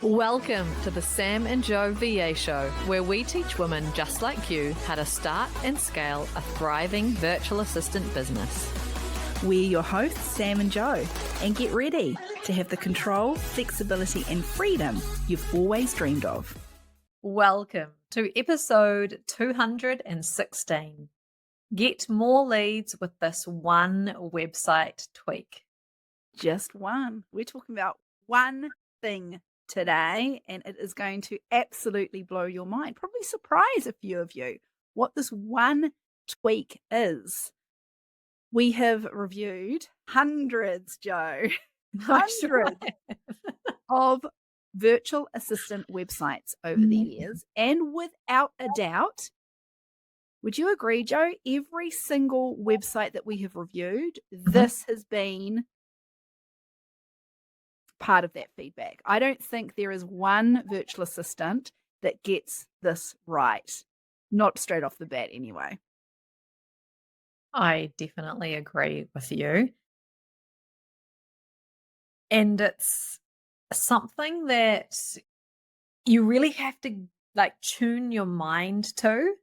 Welcome to the Sam and Joe VA Show, where we teach women just like you how to start and scale a thriving virtual assistant business. We're your hosts, Sam and Joe, and get ready to have the control, flexibility, and freedom you've always dreamed of. Welcome to episode 216. Get more leads with this one website tweak. Just one. We're talking about one thing today, and it is going to absolutely blow your mind, probably surprise a few of you what this one tweak is. We have reviewed hundreds, Joe, hundreds of virtual assistant websites over the years, and without a doubt, would you agree, Joe, every single website that we have reviewed, this has been part of that feedback. I don't think there is one virtual assistant that gets this right. Not straight off the bat anyway. I definitely agree with you. And it's something that you really have to tune your mind to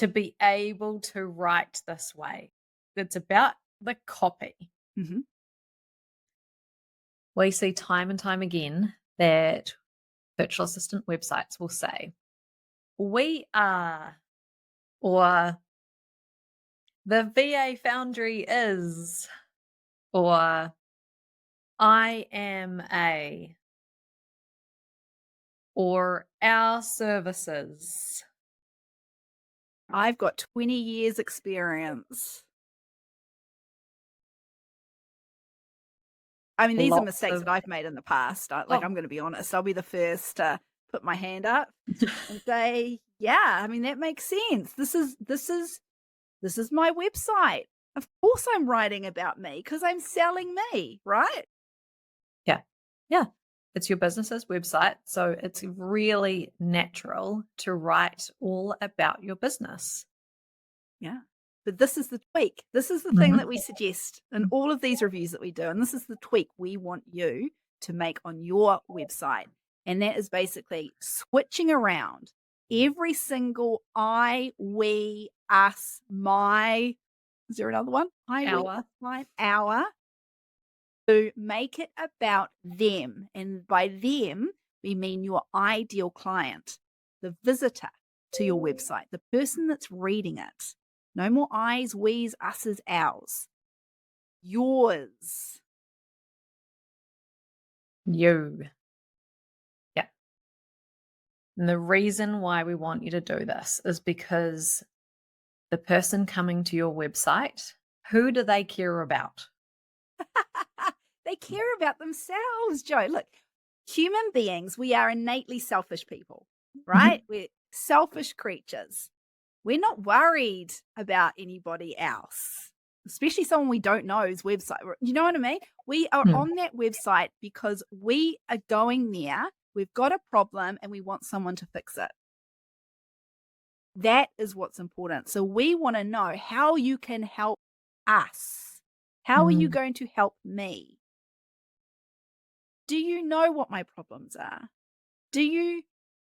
be able to write this way. It's about the copy. Mm-hmm. We see time and time again that virtual assistant websites will say, "We are," or "The VA Foundry is," or "I am a," or "Our services." I've got 20 years experience. I mean, these are mistakes that I've made in the past. I'm going to be honest. I'll be the first to put my hand up and say, yeah, I mean, that makes sense. This is my website. Of course I'm writing about me because I'm selling me, right? Yeah. It's your business's website, so it's really natural to write all about your business. Yeah. But this is the tweak. This is the thing that we suggest in all of these reviews that we do. And this is the tweak we want you to make on your website. And that is basically switching around every single I, we, us, my, is there another one? Our. Our, to make it about them. And by them, we mean your ideal client, the visitor to your website, the person that's reading it. No more I's, we's, us's, ours. Yours. You. Yeah. And the reason why we want you to do this is because the person coming to your website, who do they care about? They care about themselves, Joe. Look, human beings, we are innately selfish people, right? We're selfish creatures. We're not worried about anybody else, especially someone we don't know's website. You know what I mean? We are on that website because we are going there. We've got a problem and we want someone to fix it. That is what's important. So we want to know how you can help us. How are you going to help me? Do you know what my problems are? Do you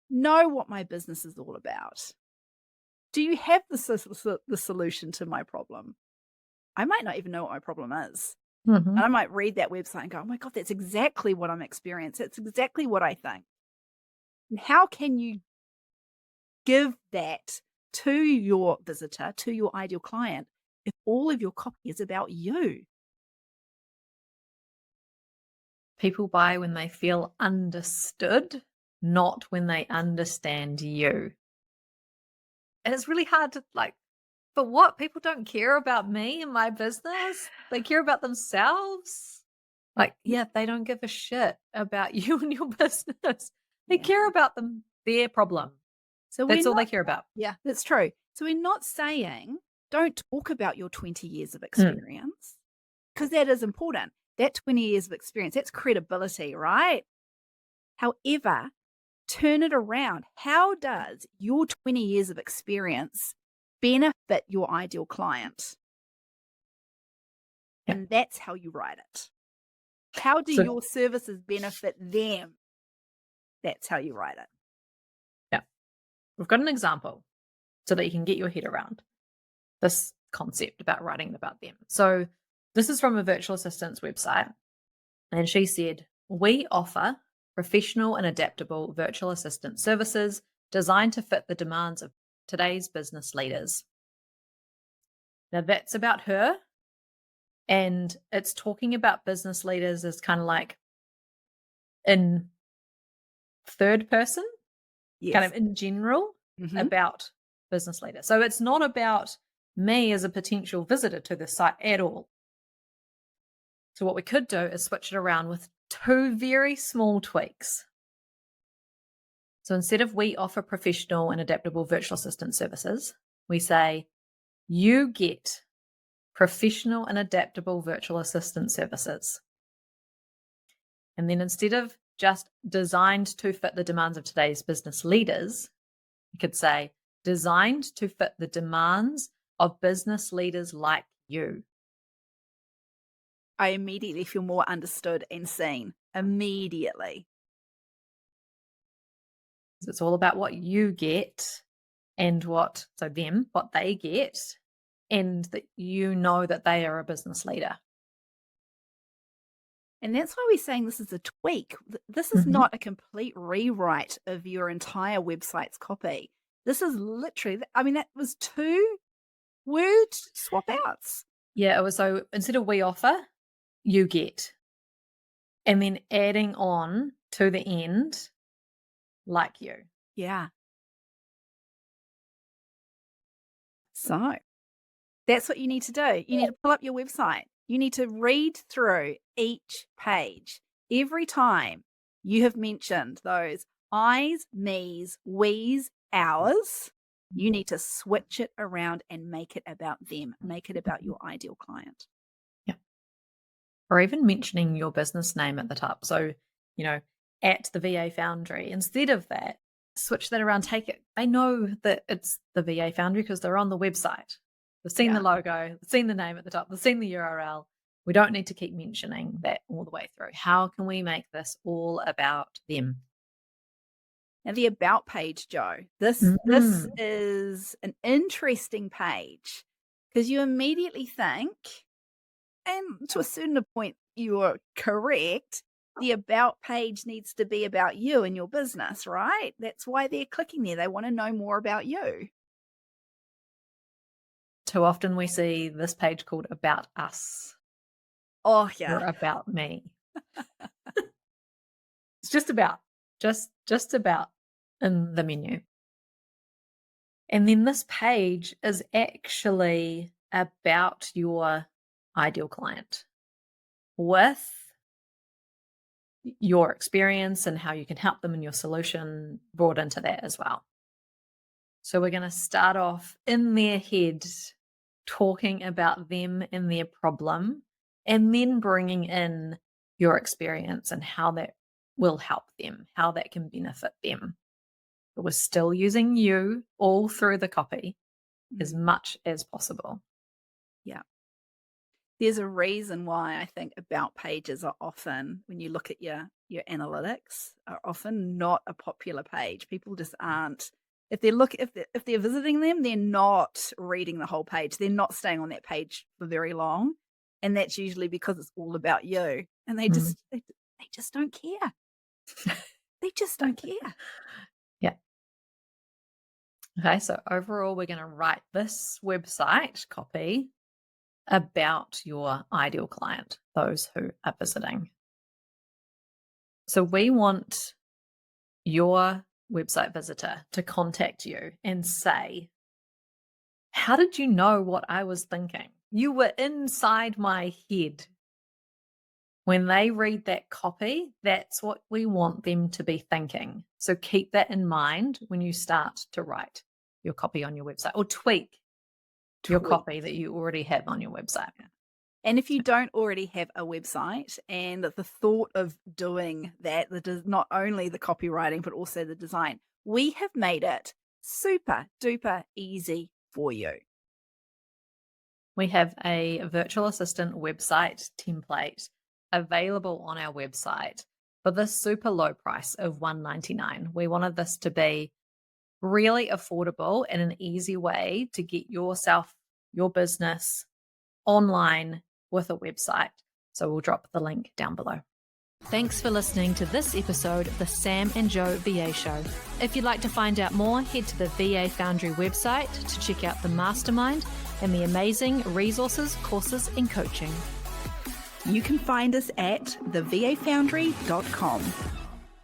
know what my business is all about? Do you have the solution to my problem? I might not even know what my problem is. And I might read that website and go, oh my God, that's exactly what I'm experiencing. It's exactly what I think. And how can you give that to your visitor, to your ideal client, if all of your copy is about you? People buy when they feel understood, not when they understand you. And it's really hard to but what? People don't care about me and my business. They care about themselves. They don't give a shit about you and your business. They care about their problem. So that's all they care about. Yeah, that's true. So we're not saying don't talk about your 20 years of experience because that is important. That 20 years of experience, that's credibility, right? However, turn it around. How does your 20 years of experience benefit your ideal client? And that's how you write it. How do So your services benefit them? That's how you write it. yeah, we've got an example so that you can get your head around this concept about writing about them. So this is from a virtual assistant's website. And she said, "We offer professional and adaptable virtual assistant services designed to fit the demands of today's business leaders." Now that's about her. And it's talking about business leaders as kind of like in third person, kind Yes. of in general Mhm. about business leaders. So it's not about me as a potential visitor to the site at all. So what we could do is switch it around with two very small tweaks. So instead of "we offer professional and adaptable virtual assistant services," we say "you get professional and adaptable virtual assistant services." And then instead of just "designed to fit the demands of today's business leaders," you could say "designed to fit the demands of business leaders like you." I immediately feel more understood and seen. Immediately. It's all about what you get and what they get, and that you know that they are a business leader. And that's why we're saying this is a tweak. This is not a complete rewrite of your entire website's copy. This is literally, I mean, that was 2 word swap outs. Yeah, it was, so instead of "we offer," "you get," and then adding on to the end, "like you." Yeah. So that's what you need to do. You need to pull up your website. You need to read through each page. Every time you have mentioned those I's, me's, we's, ours, you need to switch it around and make it about them. Make it about your ideal client. Yeah. Or even mentioning your business name at the top. So, at the VA Foundry. Instead of that, switch that around, take it. They know that it's the VA Foundry because they're on the website. They've seen the Yeah. logo, they've seen the name at the top, they've seen the URL. We don't need to keep mentioning that all the way through. How can we make this all about them? Now the about page, Joe. This Mhm. is an interesting page because you immediately think, and to a certain point, you're correct. The about page needs to be about you and your business, right? That's why they're clicking there. They want to know more about you. Too often we see this page called "About Us" Oh, or yeah. "About Me." It's just about, just about in the menu. And then this page is actually about your ideal client with your experience and how you can help them in your solution brought into that as well. So we're going to start off in their head talking about them and their problem, and then bringing in your experience and how that will help them, how that can benefit them. But we're still using you all through the copy as Mm, much as possible. yeah. There's a reason why I think about pages are often, when you look at your analytics, are often not a popular page. People just aren't. If they're visiting them, they're not reading the whole page. They're not staying on that page for very long, and that's usually because it's all about you, and they Mm. just don't care. They just don't care. Yeah. Okay, so overall, we're going to write this website copy about your ideal client, those who are visiting. So we want your website visitor to contact you and say, "How did you know what I was thinking? You were inside my head." When they read that copy, that's what we want them to be thinking. So keep that in mind when you start to write your copy on your website, or tweak your Tweet. copy that you already have on your website. And if you don't already have a website, and the thought of doing that, not only the copywriting, but also the design, we have made it super duper easy for you. We have a virtual assistant website template available on our website for the super low price of $199. We wanted this to be really affordable and an easy way to get yourself, your business online with a website. So we'll drop the link down below. Thanks for listening to this episode of the Sam and Joe VA Show. If you'd like to find out more, head to the VA Foundry website to check out the mastermind and the amazing resources, courses, and coaching. You can find us at thevafoundry.com.